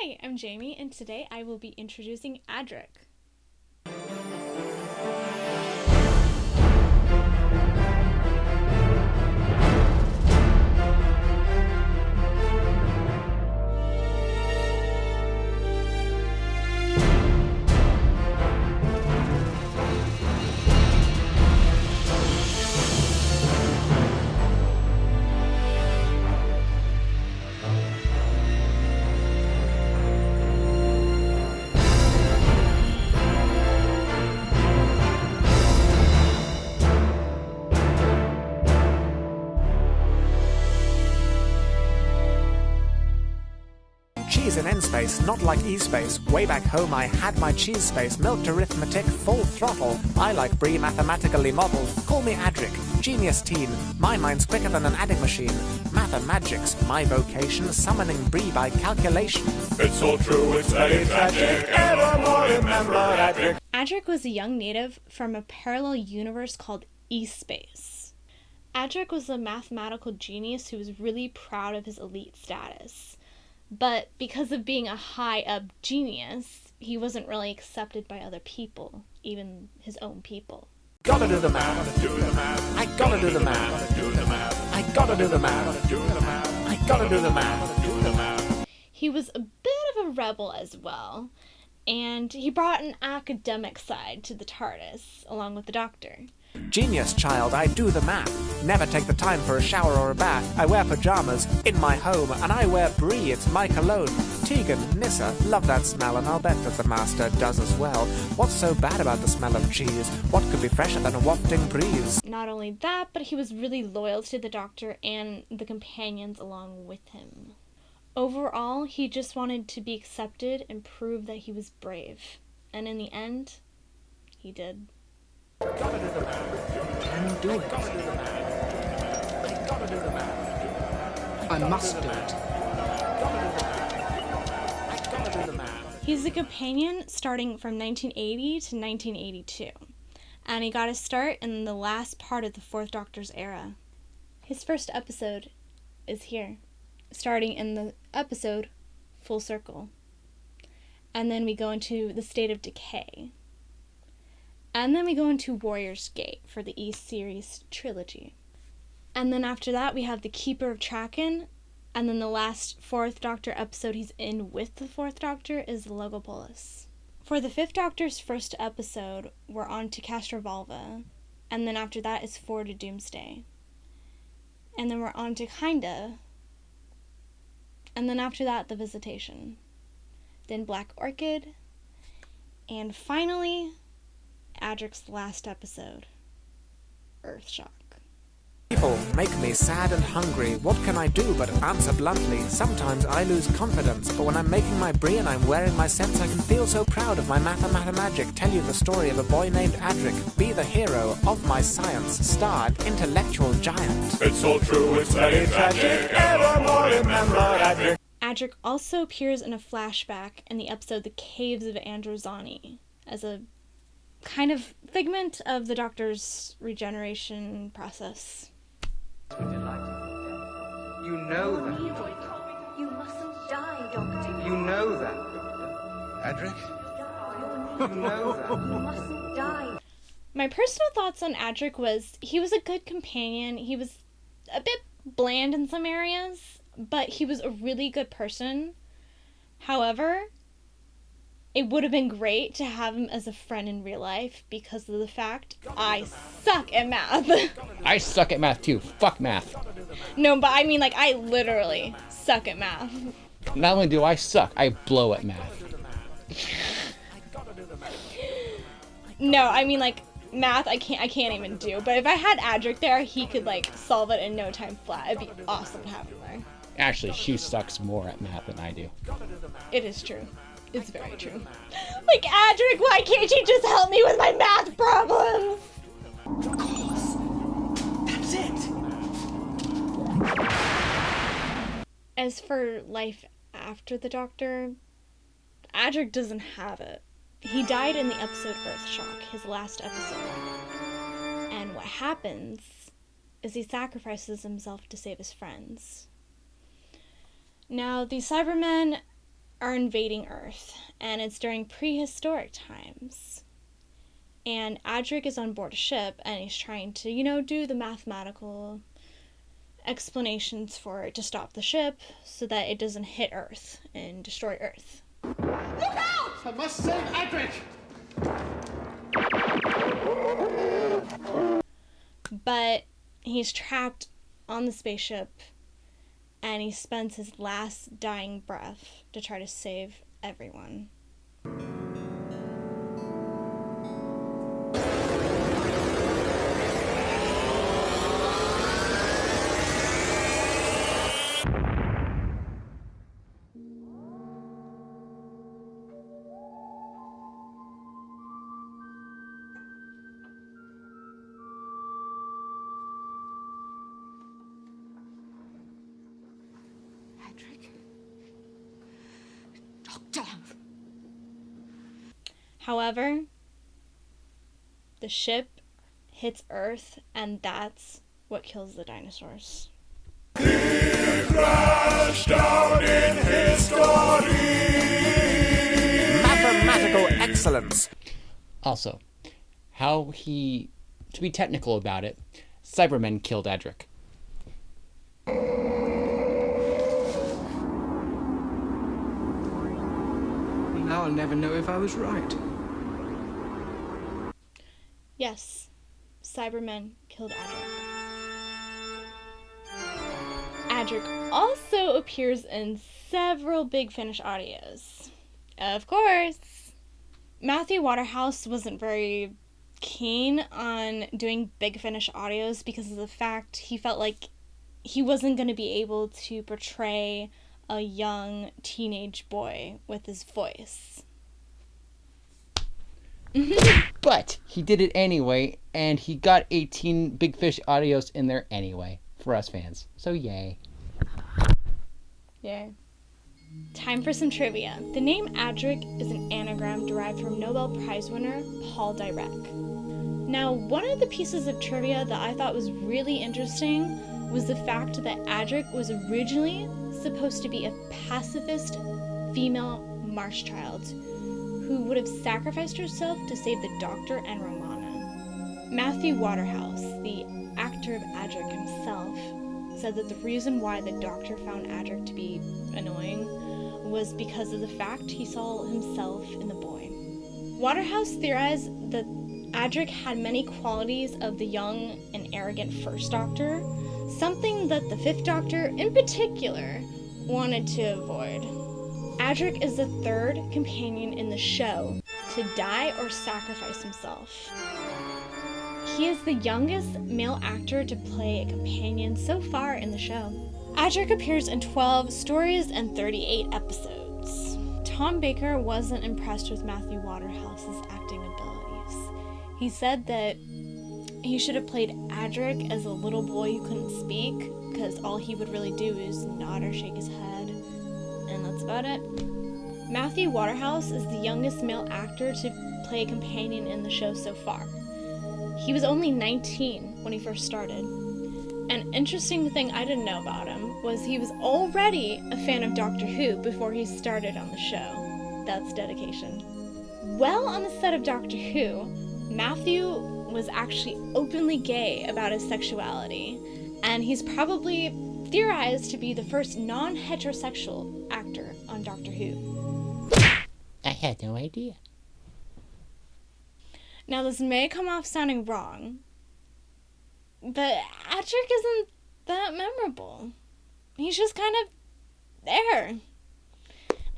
Hi, I'm Jamie, and today I will be introducing Adric. Cheese in N-space, not like E-space. Way back home I had my cheese space, milked arithmetic, full throttle. I like Brie mathematically modelled. Call me Adric, genius teen. My mind's quicker than an adding machine. Mathemagic's my vocation, summoning Brie by calculation. It's all true, it's very tragic, evermore remember Adric. Adric was a young native from a parallel universe called E-space. Adric was a mathematical genius who was really proud of his elite status. But because of being a high-up genius, he wasn't really accepted by other people, even his own people. Gotta do the math, I gotta do the math, I gotta do the math, I gotta do the math. He was a bit of a rebel as well, and he brought an academic side to the TARDIS, along with the Doctor. Genius child, I do the math. Never take the time for a shower or a bath. I wear pajamas in my home, and I wear Brie, it's my cologne. Tegan, Nissa, love that smell, and I'll bet that the master does as well. What's so bad about the smell of cheese? What could be fresher than a wafting breeze? Not only that, but he was really loyal to the Doctor and the companions along with him. Overall, he just wanted to be accepted and prove that he was brave. And in the end, he did. Can you do it? I must do it. He's a companion starting from 1980 to 1982, and he got his start in the last part of the Fourth Doctor's era. His first episode is here, starting in the episode Full Circle. And then we go into the State of Decay. And then we go into Warrior's Gate for the E-Series trilogy. And then after that, we have the Keeper of Traken. And then the last Fourth Doctor episode he's in with the Fourth Doctor is the Logopolis. For the Fifth Doctor's first episode, we're on to Castrovalva. And then after that is Forward to Doomsday. And then we're on to Kinda. And then after that, The Visitation. Then Black Orchid. And finally, Adric's last episode, Earthshock. People make me sad and hungry. What can I do but answer bluntly? Sometimes I lose confidence, but when I'm making my Brie and I'm wearing my sense, I can feel so proud of my magic. Tell you the story of a boy named Adric. Be the hero of my science, starred intellectual giant. It's all true, it's very tragic, evermore remember Adric. Adric also appears in a flashback in the episode The Caves of Androzani as a kind of figment of the Doctor's regeneration process. You know that. You mustn't die, Doctor. You know that. Adric? You know that. You mustn't die. My personal thoughts on Adric was he was a good companion. He was a bit bland in some areas, but he was a really good person. However, it would have been great to have him as a friend in real life because of the fact I suck at math. I suck at math too. Fuck math. No, but I mean, like, I literally suck at math. Not only do I suck, I blow at math. No, I mean, like, math I can't even do. But if I had Adric there, he could, like, solve it in no time flat. It'd be awesome to have him there. Actually, she sucks more at math than I do. It is true. It's very true. Like, Adric, why can't you just help me with my math problems? Of course. That's it. As for life after the Doctor, Adric doesn't have it. He died in the episode Earthshock, his last episode. And what happens is he sacrifices himself to save his friends. Now, the Cybermen are invading Earth, and it's during prehistoric times. And Adric is on board a ship, and he's trying to, do the mathematical explanations for it to stop the ship so that it doesn't hit Earth and destroy Earth. Look out! I must save Adric! But he's trapped on the spaceship, and he spends his last dying breath to try to save everyone. Doctor! However, the ship hits Earth, and that's what kills the dinosaurs. He crashed down in history. Mathematical excellence. Also, to be technical about it, Cybermen killed Adric. Now I'll never know if I was right. Yes, Cybermen killed Adric. Adric also appears in several Big Finish audios. Of course. Matthew Waterhouse wasn't very keen on doing Big Finish audios because of the fact he felt like he wasn't going to be able to portray a young teenage boy with his voice. But he did it anyway, and he got 18 Big Fish audios in there anyway for us fans. So yay. Yay. Time for some trivia. The name Adric is an anagram derived from Nobel Prize winner Paul Dirac. Now, one of the pieces of trivia that I thought was really interesting was the fact that Adric was originally supposed to be a pacifist female marsh child who would have sacrificed herself to save the Doctor and Romana. Matthew Waterhouse, the actor of Adric himself, said that the reason why the Doctor found Adric to be annoying was because of the fact he saw himself in the boy. Waterhouse theorized that Adric had many qualities of the young and arrogant First Doctor, something that the Fifth Doctor, in particular, wanted to avoid. Adric is the third companion in the show to die or sacrifice himself. He is the youngest male actor to play a companion so far in the show. Adric appears in 12 stories and 38 episodes. Tom Baker wasn't impressed with Matthew Waterhouse's acting abilities. He said that he should have played Adric as a little boy who couldn't speak, because all he would really do is nod or shake his head, and that's about it. Matthew Waterhouse is the youngest male actor to play a companion in the show so far. He was only 19 when he first started. An interesting thing I didn't know about him was he was already a fan of Doctor Who before he started on the show. That's dedication. While on the set of Doctor Who, Matthew was actually openly gay about his sexuality, and he's probably theorized to be the first non-heterosexual actor on Doctor Who. I had no idea. Now, this may come off sounding wrong, but Adric isn't that memorable. He's just kind of there.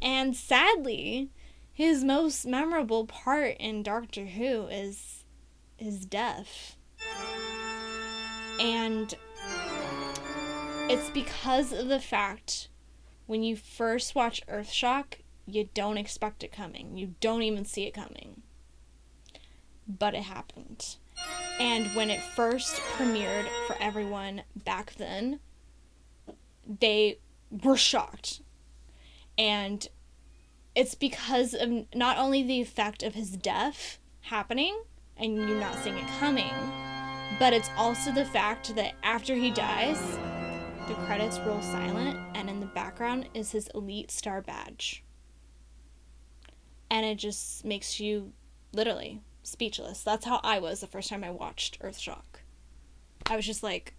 And sadly, his most memorable part in Doctor Who is his death. And it's because of the fact when you first watch Earthshock, you don't expect it coming. You don't even see it coming. But it happened. And when it first premiered for everyone back then, they were shocked. And it's because of not only the effect of his death happening and you not seeing it coming, but it's also the fact that after he dies, the credits roll silent, and in the background is his Elite Star badge. and it just makes you literally speechless. That's how I was the first time I watched Earthshock. I was just like,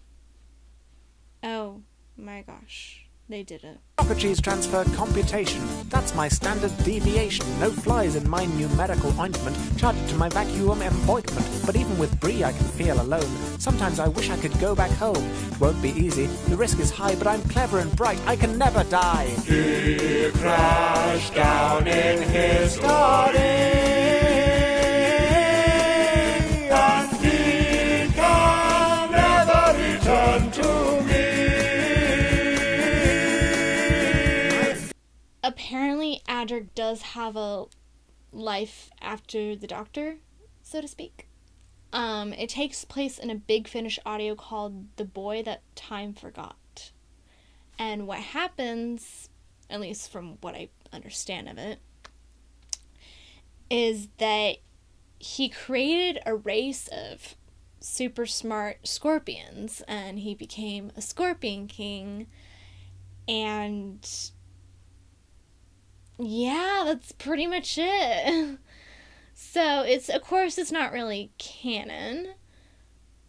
oh my gosh. They did it. Soccer cheese transfer computation. That's my standard deviation. No flies in my numerical ointment, charged to my vacuum appointment. But even with Brie I can feel alone. Sometimes I wish I could go back home. It won't be easy, the risk is high, but I'm clever and bright, I can never die. He crashed down in his study, and he can never return to me. Apparently, Adric does have a life after the Doctor, so to speak. It takes place in a Big Finish audio called The Boy That Time Forgot. And what happens, at least from what I understand of it, is that he created a race of super smart scorpions, and he became a Scorpion King, and yeah, that's pretty much it. So of course it's not really canon,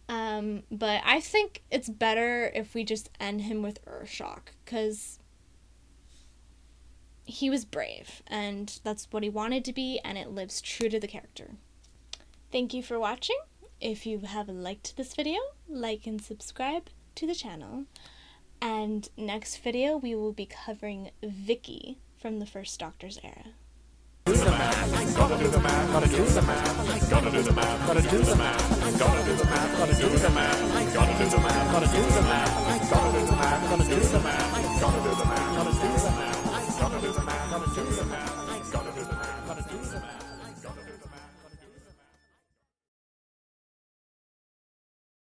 but I think it's better if we just end him with Earthshock, because he was brave, and that's what he wanted to be, and it lives true to the character. Thank you for watching. If you have liked this video, like and subscribe to the channel. And next video we will be covering Vicky from the first Doctor's era. Gotta do the math, gotta do the math, gotta do the math, gotta do the math, gotta do the math, gotta do the math, gotta do the math, gotta do the math, gotta do the math, gotta do the math, gotta do the math, gotta do the math, gotta do the math, gotta do the math, gotta do the math.